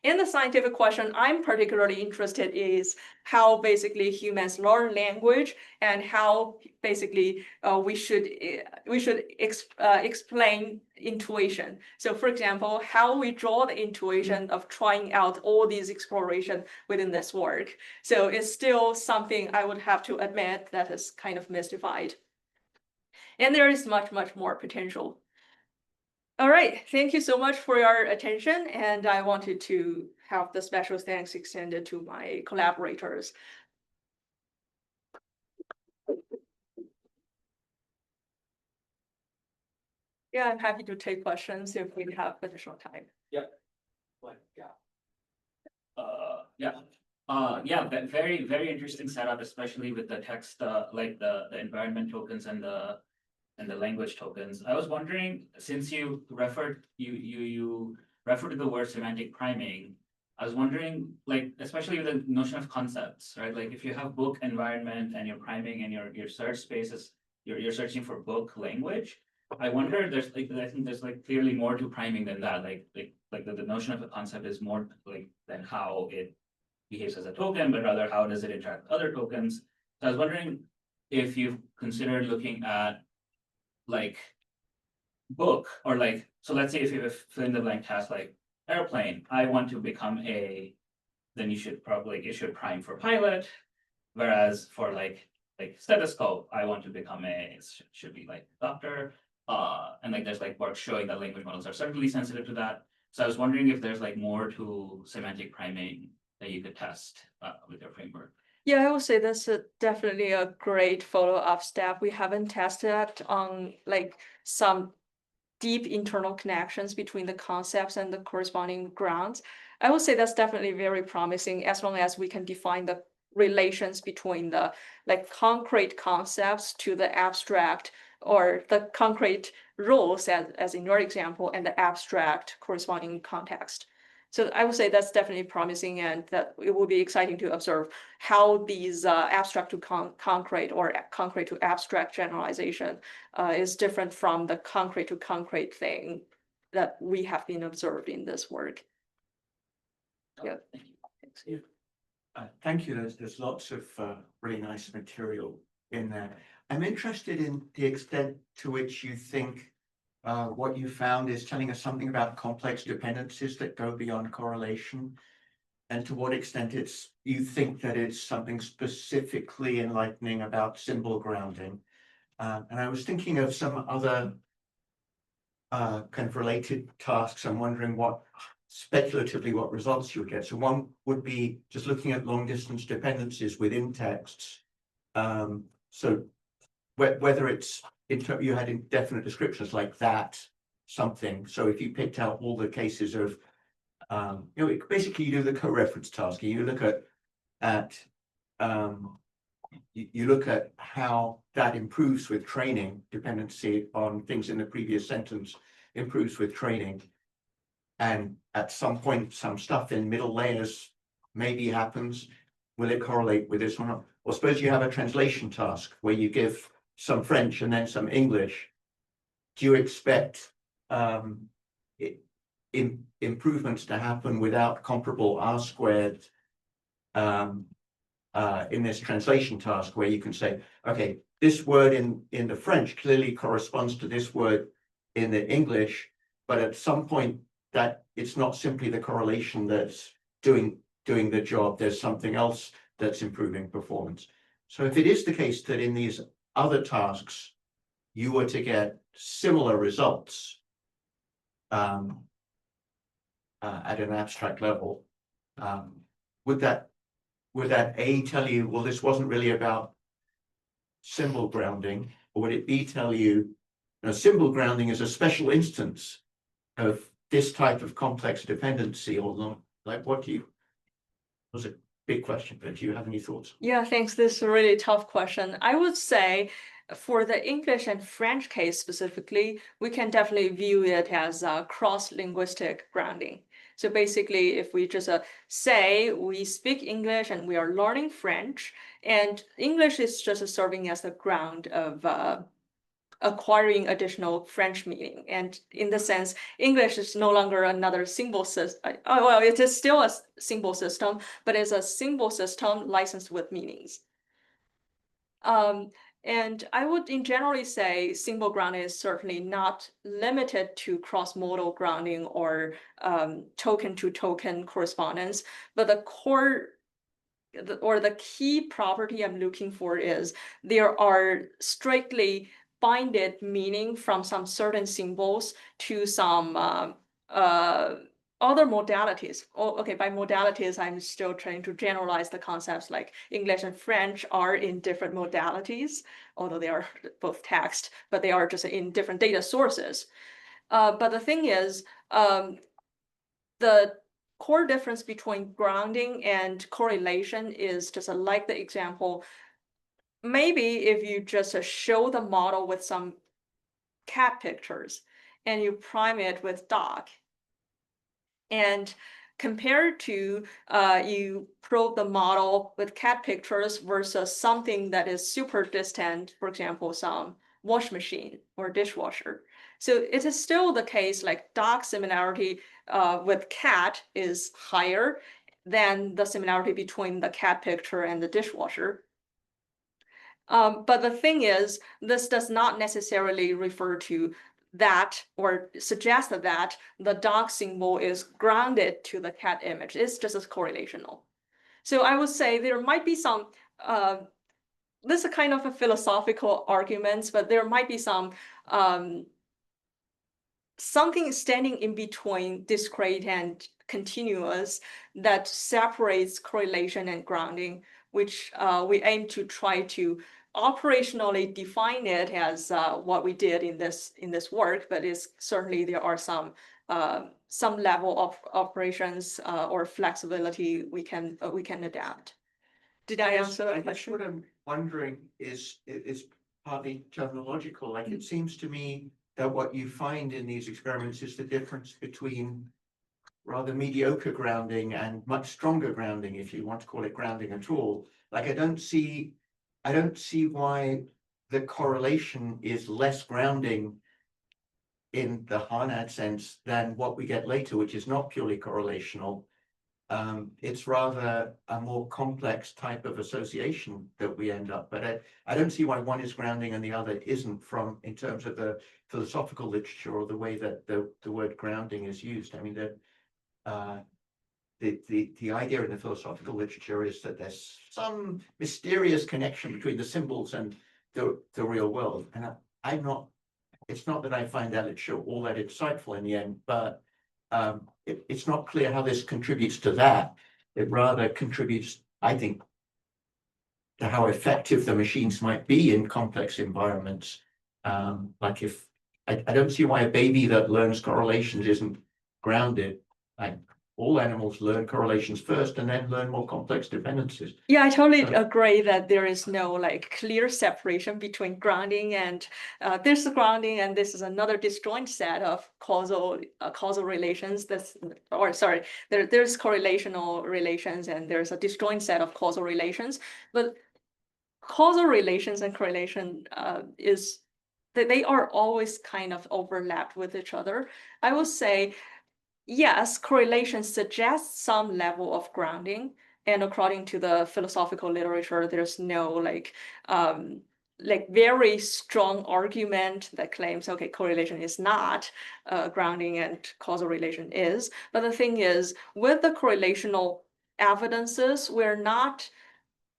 [SPEAKER 2] In the scientific question, I'm particularly interested is how basically humans learn language and how basically we should explain intuition. So for example, how we draw the intuition of trying out all these exploration within this work. So it's still something I would have to admit that is kind of mystified. And there is much, much more potential. All right, thank you so much for your attention, and I wanted to have the special thanks extended to my collaborators. Yeah, I'm happy to take questions if we have additional time.
[SPEAKER 3] Yeah. Very, very interesting setup, especially with the text, like the environment tokens and the language tokens. I was wondering, since you referred to the word semantic priming, I was wondering, like, especially with the notion of concepts, right? Like if you have book environment and you're priming and your search spaces, you're searching for book language. I wonder, I think there's like clearly more to priming than that. Like the notion of a concept is more like than how it behaves as a token, but rather how does it interact with other tokens. So I was wondering if you've considered looking at like book, or like, so let's say if you have a fill in the blank task like airplane, I want to become a, then you should probably, you should prime for pilot. Whereas for like stethoscope, I want to become a, should be like doctor. And like there's like work showing that language models are certainly sensitive to that. So I was wondering if there's like more to semantic priming that you could test with your framework.
[SPEAKER 2] Yeah, I would say that's definitely a great follow-up step. We haven't tested on like some deep internal connections between the concepts and the corresponding grounds. I would say that's definitely very promising as long as we can define the relations between the like concrete concepts to the abstract, or the concrete rules as in your example, and the abstract corresponding context. So I would say that's definitely promising, and that it will be exciting to observe how these abstract to concrete or concrete to abstract generalization is different from the concrete to concrete thing that we have been observed in this work. Yeah.
[SPEAKER 3] Thank you.
[SPEAKER 4] Thank you. There's lots of really nice material in there. I'm interested in the extent to which you think what you found is telling us something about complex dependencies that go beyond correlation, and to what extent you think that it's something specifically enlightening about symbol grounding. And I was thinking of some other kind of related tasks. I'm wondering speculatively what results you would get. So one would be just looking at long distance dependencies within texts. So whether it's you had indefinite descriptions like that something. So if you picked out all the cases of basically you do the co-reference task, you look at you look at how that improves with training, dependency on things in the previous sentence improves with training. And at some point, some stuff in middle layers maybe happens. Will it correlate with this or not? Or suppose you have a translation task where you give some French and then some English. Do you expect improvements to happen without comparable R squared in this translation task, where you can say, okay, this word in the French clearly corresponds to this word in the English, but at some point that it's not simply the correlation that's doing the job, there's something else that's improving performance. So if it is the case that in these other tasks, you were to get similar results at an abstract level, would that A tell you, well, this wasn't really about symbol grounding, or would it B tell you, symbol grounding is a special instance of this type of complex dependency, or not? Like, what do you, was a big question, but do you have any thoughts?
[SPEAKER 2] Yeah, thanks. This is a really tough question. I would say for the English and French case specifically, we can definitely view it as a cross-linguistic grounding. So basically, if we just say we speak English and we are learning French, and English is just serving as the ground of acquiring additional French meaning. And in the sense, English is no longer another symbol system. Oh, well, it is still a symbol system, but it's a symbol system licensed with meanings. And I would in generally say symbol grounding is certainly not limited to cross-modal grounding or token-to-token correspondence, but the core or the key property I'm looking for is there are strictly binded meaning from some certain symbols to some other modalities. Oh, okay, by modalities, I'm still trying to generalize the concepts like English and French are in different modalities, although they are both text, but they are just in different data sources. But the thing is, the core difference between grounding and correlation is just like the example. Maybe if you just show the model with some cat pictures and you prime it with dog, and compared to you probe the model with cat pictures versus something that is super distant, for example, some wash machine or dishwasher. So it is still the case, like dog similarity with cat is higher than the similarity between the cat picture and the dishwasher. But the thing is, this does not necessarily refer to that or suggest that the dog symbol is grounded to the cat image. It's just as correlational. So I would say there might be some, this is kind of a philosophical arguments, but there might be some something standing in between discrete and continuous that separates correlation and grounding, which we aim to try to operationally define it as what we did in this work, but it's certainly there are some level of operations or flexibility we can adapt. Did I answer that
[SPEAKER 4] I guess
[SPEAKER 2] question?
[SPEAKER 4] what I'm wondering is partly terminological. Like, it seems to me that what you find in these experiments is the difference between rather mediocre grounding and much stronger grounding, if you want to call it grounding at all. Like, I don't see why the correlation is less grounding in the Harnad sense than what we get later, which is not purely correlational. It's rather a more complex type of association that we end up. But I don't see why one is grounding and the other isn't, from in terms of the philosophical literature or the way that the word grounding is used. I mean, the idea in the philosophical literature is that there's some mysterious connection between the symbols and the real world. And I'm not. It's not that I find that all that insightful in the end, but it's not clear how this contributes to that. It rather contributes, I think, to how effective the machines might be in complex environments. Like, if I don't see why a baby that learns correlations isn't grounded. Like, all animals learn correlations first and then learn more complex dependencies.
[SPEAKER 2] Yeah, I totally agree that there is no like clear separation between grounding and this is grounding and this is another disjoint set of causal relations. There's correlational relations and there's a disjoint set of causal relations. But causal relations and correlation is that they are always kind of overlapped with each other. I would say yes, correlation suggests some level of grounding. And according to the philosophical literature, there's no like very strong argument that claims, okay, correlation is not grounding and causal relation is. But the thing is, with the correlational evidences, we're not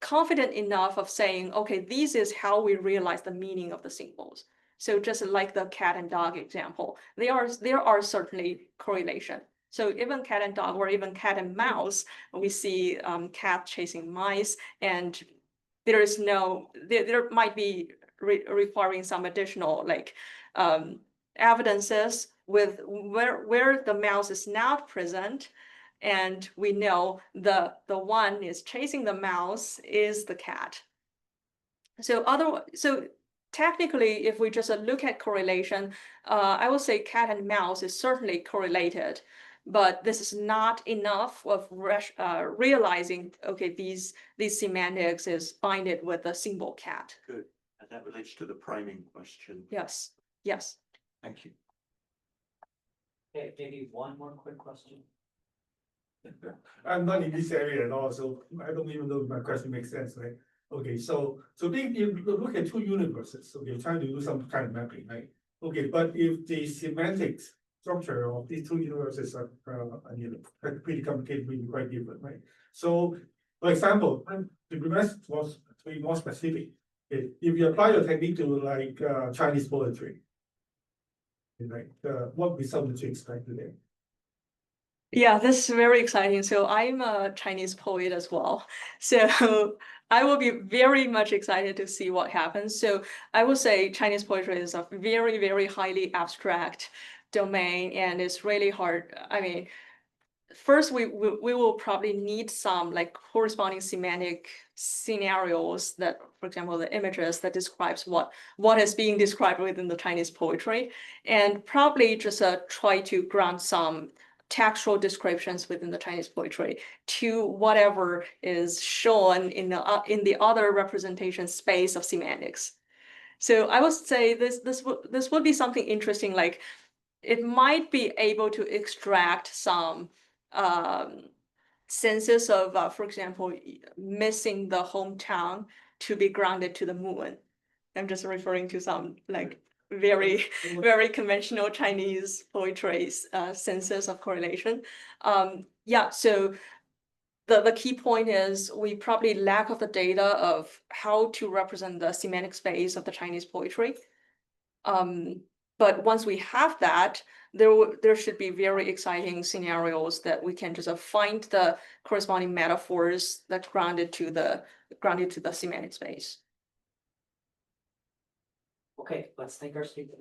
[SPEAKER 2] confident enough of saying, okay, this is how we realize the meaning of the symbols. So just like the cat and dog example, there are certainly correlation. So even cat and dog or even cat and mouse, we see cat chasing mice, and there might be requiring some additional like evidences with where the mouse is not present. And we know the one is chasing the mouse is the cat. So technically, if we just look at correlation, I would say cat and mouse is certainly correlated, but this is not enough of realizing, okay, these semantics is binded with the symbol cat.
[SPEAKER 4] Good. And that relates to the priming question.
[SPEAKER 2] Yes, yes.
[SPEAKER 4] Thank you.
[SPEAKER 1] Okay, maybe one more quick question.
[SPEAKER 5] I'm not in this area at all, so I don't even know if my question makes sense, right? Okay, so you look at two universes, okay, trying to do some kind of mapping, right? Okay, but if the semantics structure of these two universes are, pretty complicated, really quite different, right? So, for example, to be more specific, if you apply your technique to like Chinese poetry, right? What result would you expect today?
[SPEAKER 2] Yeah, this is very exciting. So I'm a Chinese poet as well. So I will be very much excited to see what happens. So I would say Chinese poetry is a very, very highly abstract domain, and it's really hard. I mean, first we will probably need some like corresponding semantic scenarios that, for example, the images that describes what is being described within the Chinese poetry, and probably just try to ground some textual descriptions within the Chinese poetry to whatever is shown in the other representation space of semantics. So I would say this would be something interesting. Like it might be able to extract some senses of, for example, missing the hometown to be grounded to the moon. I'm just referring to some like very conventional Chinese poetry senses of correlation. Yeah, so the key point is we probably lack of the data of how to represent the semantic space of the Chinese poetry. But once we have that, there should be very exciting scenarios that we can just find the corresponding metaphors that grounded to the semantic space.
[SPEAKER 1] Okay, let's thank our speaker.